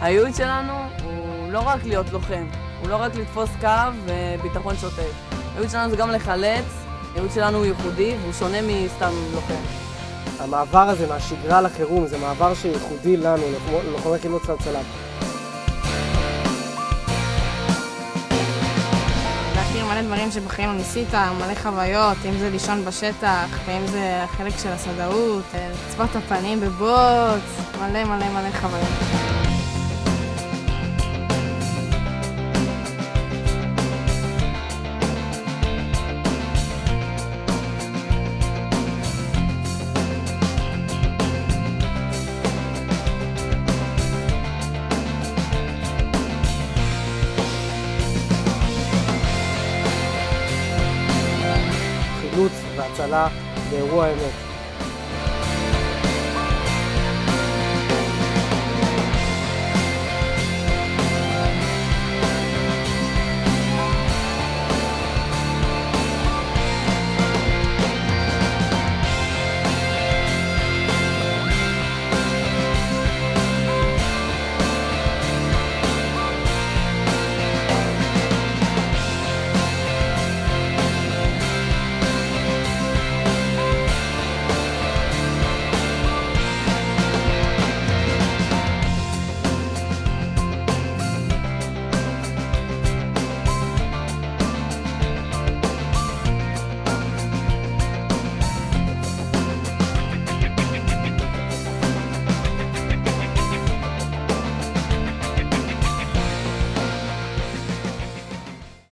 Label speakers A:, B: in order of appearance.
A: הייעוד שלנו הוא לא רק להיות לוחם, הוא לא רק לתפוס קו וביטחון שוטף. הייעוד שלנו זה גם לחלץ, הייעוד שלנו הוא ייחודי והוא שונה מסתם לוחם.
B: המעבר הזה מהשגרה לחירום זה מעבר שייחודי לנו, לוחמי חילוץ והצלה.
C: להכיר מלא דברים שבחיים לא ניסית, מלא חוויות, אם זה לישון בשטח, ואם זה החלק של הסדאות, לצבוע את הפנים בבוץ, מלא מלא מלא חוויות.
B: חילוץ והצלה באירוע אמת.